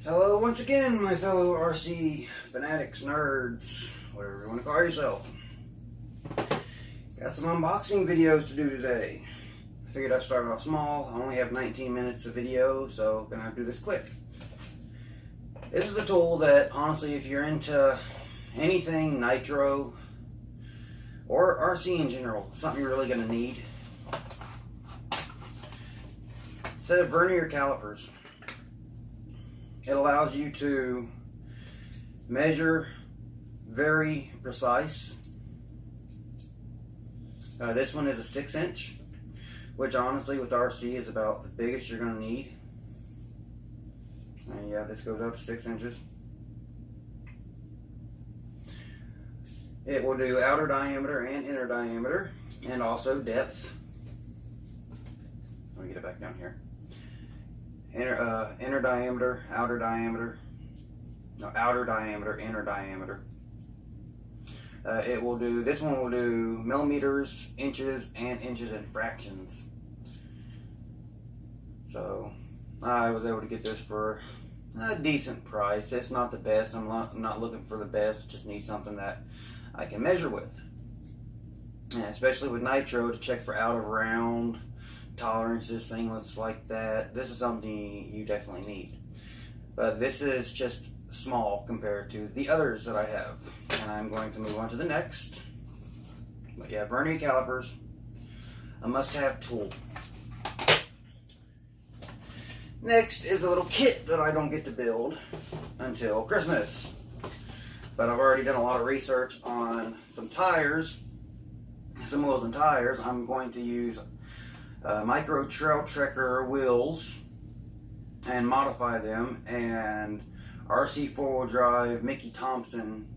Hello once again, my fellow RC fanatics, nerds, whatever you want to call yourself. Got some unboxing videos to do today. I figured I'd start off small. I only have 19 minutes of video, so I'm going to have to do this quick. This is a tool that, honestly, if you're into anything nitro or RC in general, something you're really going to need. Set of vernier calipers. It allows you to measure very precise. This one is a 6-inch, which honestly with RC is about the biggest you're going to need. And yeah, this goes up to 6 inches. It will do outer diameter and inner diameter, and also depth. Let me get it back down here. Inner diameter, outer diameter, no, outer diameter, inner diameter. This one will do millimeters, inches, and inches and fractions. So I was able to get this for a decent price. It's not the best. I'm not looking for the best. Just need something that I can measure with. And especially with nitro, to check for out of round tolerances, things like that. This is something you definitely need. But this is just small compared to the others that I have. And I'm going to move on to the next. But yeah, vernier calipers, a must-have tool. Next is a little kit that I don't get to build until Christmas. But I've already done a lot of research on some tires, some wheels and tires. I'm going to use micro trail trekker wheels and modify them, and RC 4-wheel drive Mickey Thompson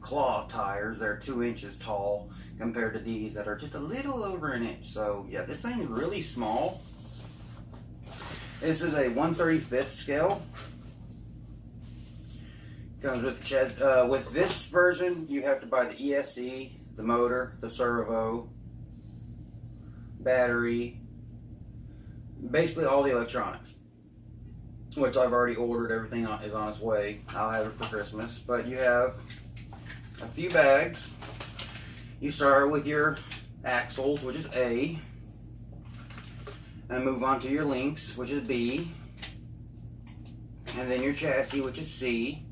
claw tires. They're 2 inches tall compared to these that are just a little over an inch. So yeah, this thing is really small. This is a 1/35 scale. Comes with this version, you have to buy the ESC, the motor, the servo, battery, basically all the electronics, which I've already ordered. Everything is on its way. I'll have it for Christmas. But you have a few bags. You start with your axles, which is A, and move on to your links, which is B, and then your chassis, which is C,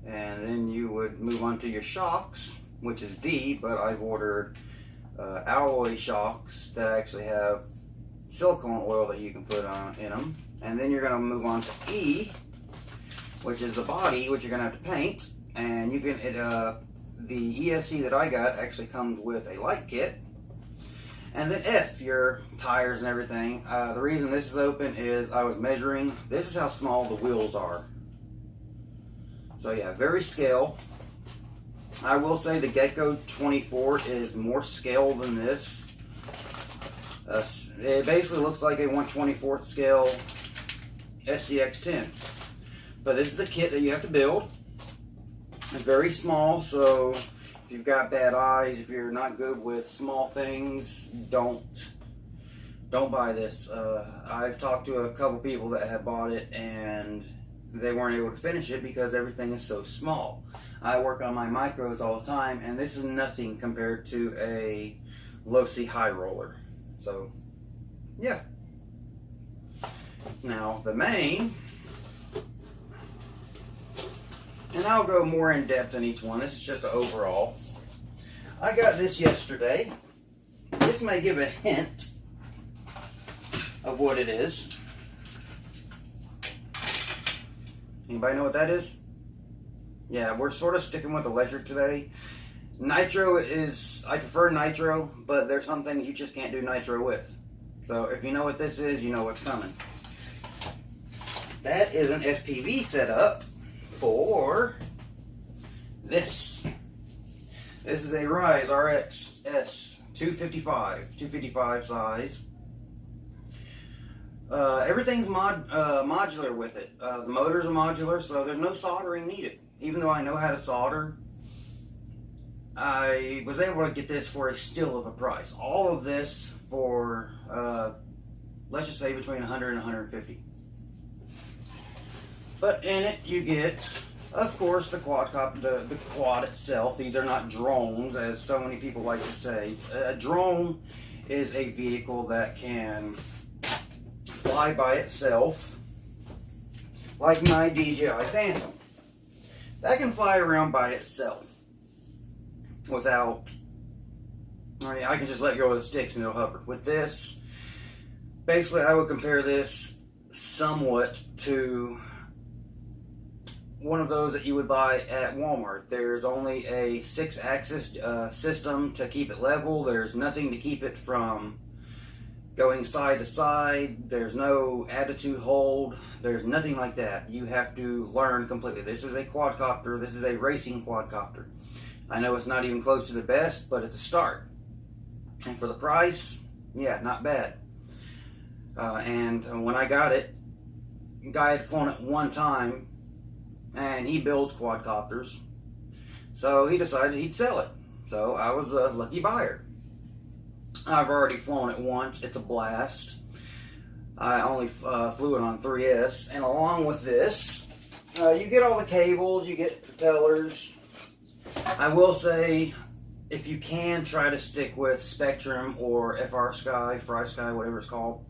and then you would move on to your shocks, which is D, but I've ordered alloy shocks that actually have silicone oil that you can put on in them. And then you're going to move on to E, which is the body, which you're going to have to paint. And you can the ESC that I got actually comes with a light kit. And then F, your tires and everything. The reason this is open is I was measuring. This is how small the wheels are. So yeah, very scale. I will say the Gecko 24 is more scale than this. It basically looks like a 1/24 scale SCX10. But this is a kit that you have to build. It's very small, so if you've got bad eyes, if you're not good with small things, don't buy this. I've talked to a couple people that have bought it and they weren't able to finish it because everything is so small. I work on my micros all the time, and this is nothing compared to a low-C high roller. So, yeah. Now, the main, and I'll go more in depth in each one. This is just the overall. I got this yesterday. This may give a hint of what it is. Anybody know what that is? Yeah, we're sort of sticking with electric today. Nitro is, I prefer nitro, but there's some things you just can't do nitro with. So if you know what this is, you know what's coming. That is an FPV setup for this. This is a Rise RXS255 size. Everything's modular with it. The motors are modular, so there's no soldering needed. Even though I know how to solder, I was able to get this for a steal of a price. All of this for let's just say between 100 and 150. But in it you get, of course, the quadcopter, the quad itself. These are not drones, as so many people like to say. A drone is a vehicle that can fly by itself, like my DJI Phantom. That can fly around by itself without, I mean, I can just let go of the sticks and it'll hover. With this, basically I would compare this somewhat to one of those that you would buy at Walmart. There's only a 6-axis system to keep it level. There's nothing to keep it from going side to side. There's no attitude hold. There's nothing like that. You have to learn completely. This is a quadcopter. This is a racing quadcopter. I know it's not even close to the best, but it's a start. And for the price, yeah, not bad. And when I got it, a guy had flown it one time, and he builds quadcopters, so he decided he'd sell it. So I was a lucky buyer. I've already flown it once. It's a blast. I only flew it on 3S, and along with this, you get all the cables, you get propellers. I will say, if you can, try to stick with Spectrum or FrSky, whatever it's called.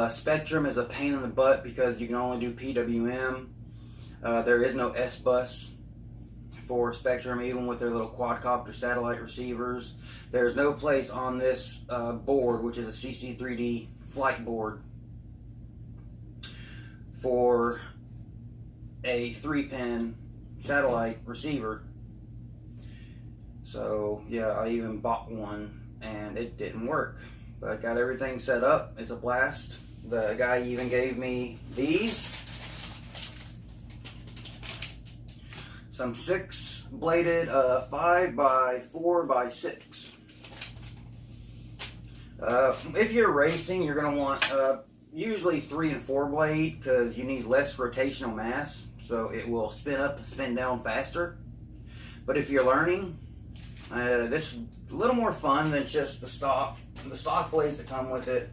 Spectrum is a pain in the butt because you can only do PWM. There is no S-Bus for Spectrum, even with their little quadcopter satellite receivers. There's no place on this board, which is a CC3D flight board, for a 3-pin satellite receiver. So yeah, I even bought one and it didn't work. But I got everything set up. It's a blast. The guy even gave me these. Some 6-bladed 5x4x6. If you're racing, you're going to want usually 3 and 4 blade because you need less rotational mass, so it will spin up and spin down faster. But if you're learning, this is a little more fun than just the stock blades that come with it.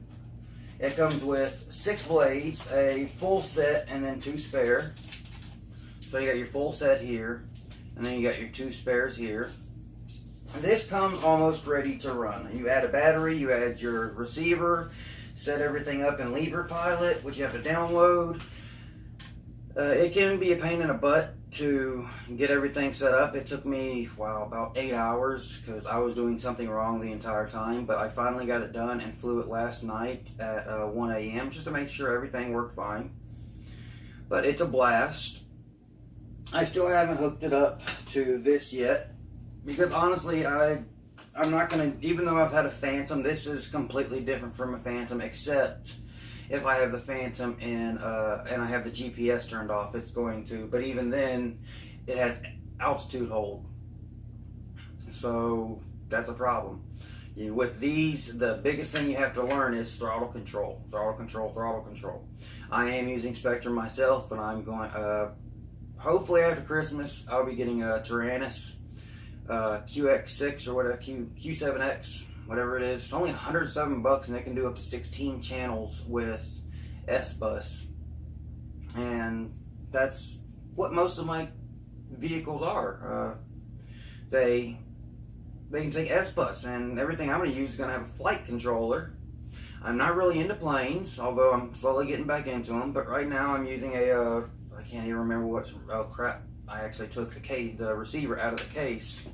It comes with 6 blades, a full set, and then 2 spare. So you got your full set here, and then you got your 2 spares here. This comes almost ready to run. You add a battery, you add your receiver, set everything up in LibrePilot, which you have to download. It can be a pain in the butt to get everything set up. It took me, wow, about 8 hours because I was doing something wrong the entire time, but I finally got it done and flew it last night at 1 a.m. just to make sure everything worked fine. But it's a blast. I still haven't hooked it up to this yet because honestly, I'm not going to, even though I've had a Phantom, this is completely different from a Phantom, except if I have the Phantom in, and I have the GPS turned off, it's going to. But even then, it has altitude hold. So that's a problem. With these, the biggest thing you have to learn is throttle control. Throttle control, throttle control. I am using Spectrum myself, but I'm going, hopefully after Christmas, I'll be getting a Tyrannus QX6 or whatever, Q7X. Whatever it is. It's only $107 and it can do up to 16 channels with S-Bus. And that's what most of my vehicles are. They can take S-Bus, and everything I'm going to use is going to have a flight controller. I'm not really into planes, although I'm slowly getting back into them. But right now I'm using a, I can't even remember what, oh crap. I actually took the receiver out of the case.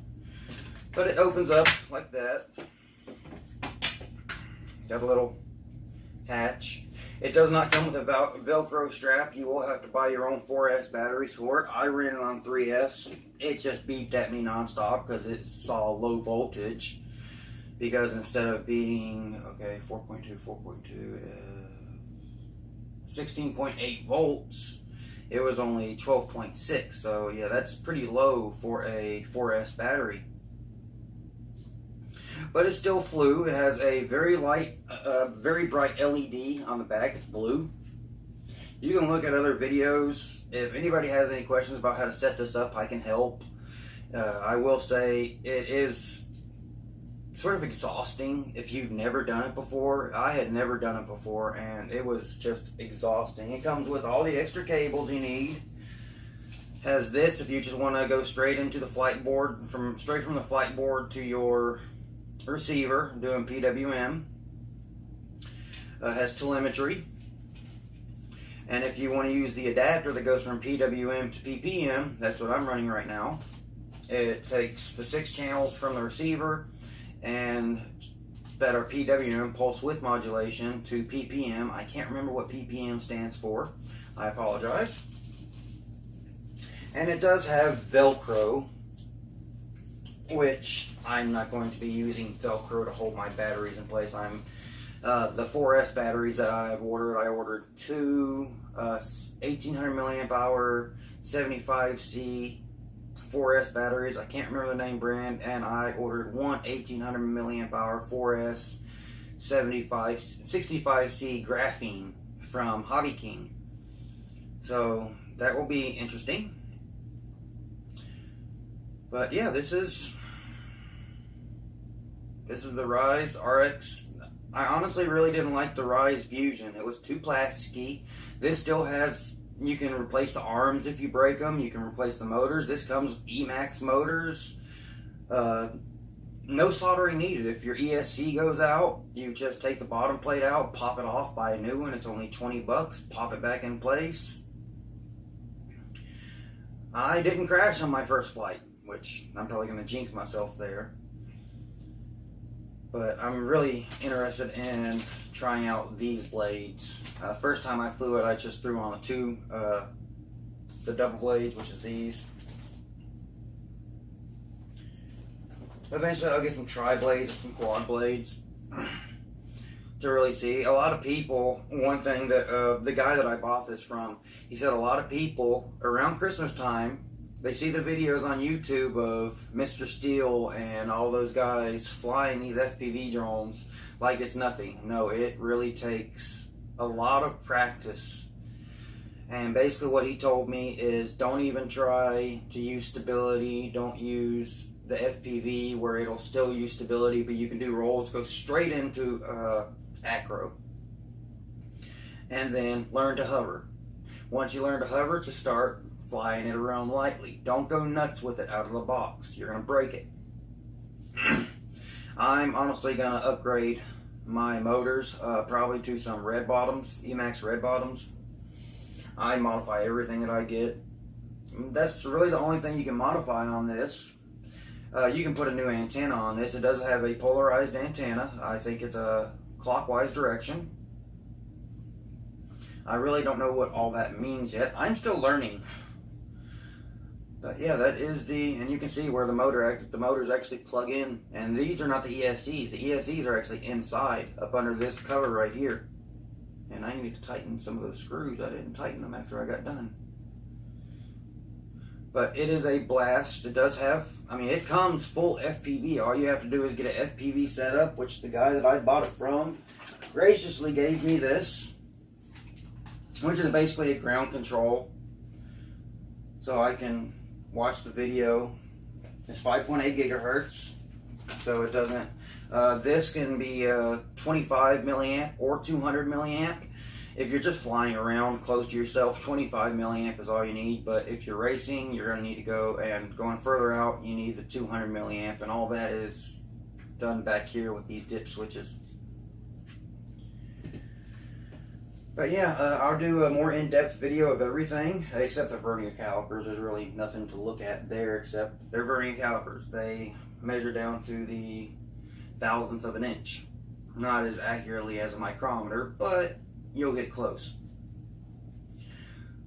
But it opens up like that. Got a little hatch. It does not come with a Velcro strap. You will have to buy your own 4S batteries for it. I ran it on 3S. It just beeped at me nonstop because it saw low voltage. Because instead of being, okay, 16.8 volts, it was only 12.6. So yeah, that's pretty low for a 4S battery. But it still flew. It has a very light, very bright LED on the back. It's blue. You can look at other videos. If anybody has any questions about how to set this up, I can help. I will say it is sort of exhausting if you've never done it before. I had never done it before, and it was just exhausting. It comes with all the extra cables you need. Has this if you just want to go straight into the flight board, straight from the flight board to your receiver, doing PWM. Has telemetry. And if you want to use the adapter that goes from PWM to PPM, that's what I'm running right now. It takes the 6 channels from the receiver and that are PWM, pulse width modulation, to PPM. I can't remember what PPM stands for. I apologize. And it does have Velcro, which I'm not going to be using Velcro to hold my batteries in place. The 4S batteries that I've ordered, I ordered 2 1800 milliamp hour 75C 4S batteries. I can't remember the name brand, and I ordered 1 1800 milliamp hour 4S 65C graphene from Hobby King. So that will be interesting. But yeah, this is the Rise RX. I honestly really didn't like the Rise Fusion. It was too plasticky. This still has, you can replace the arms if you break them. You can replace the motors. This comes with EMAX motors. No soldering needed. If your ESC goes out, you just take the bottom plate out, pop it off, buy a new one. It's only 20 bucks. Pop it back in place. I didn't crash on my first flight, which I'm probably going to jinx myself there. But I'm really interested in trying out these blades. First time I flew it, I just threw on the double blades, which is these. Eventually I'll get some tri-blades and some quad blades to really see. A lot of people, one thing that the guy that I bought this from, he said a lot of people around Christmas time, they see the videos on YouTube of Mr. Steele and all those guys flying these FPV drones like it's nothing. No, it really takes a lot of practice. And basically what he told me is don't even try to use stability. Don't use the FPV where it'll still use stability, but you can do rolls. Go straight into acro. And then learn to hover. Once you learn to hover, just start flying it around lightly. Don't go nuts with it out of the box. You're going to break it. I'm honestly going to upgrade my motors probably to some red bottoms, EMAX red bottoms. I modify everything that I get. That's really the only thing you can modify on this. You can put a new antenna on this. It does have a polarized antenna. I think it's a clockwise direction. I really don't know what all that means yet. I'm still learning. But yeah, that is and you can see where the motors actually plug in. And these are not the ESCs. The ESCs are actually inside, up under this cover right here. And I need to tighten some of those screws. I didn't tighten them after I got done. But it is a blast. It does have, it comes full FPV. All you have to do is get an FPV setup, which the guy that I bought it from graciously gave me this, which is basically a ground control. So I can watch the video. It's 5.8 gigahertz, so it doesn't. This can be 25 milliamp or 200 milliamp. If you're just flying around close to yourself, 25 milliamp is all you need. But if you're racing, you're going to need to go, and going further out, you need the 200 milliamp, and all that is done back here with these dip switches. But yeah, I'll do a more in-depth video of everything, except the vernier calipers. There's really nothing to look at there except they're vernier calipers. They measure down to the thousandth of an inch. Not as accurately as a micrometer, but you'll get close.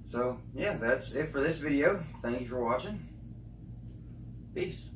So yeah, that's it for this video. Thank you for watching. Peace.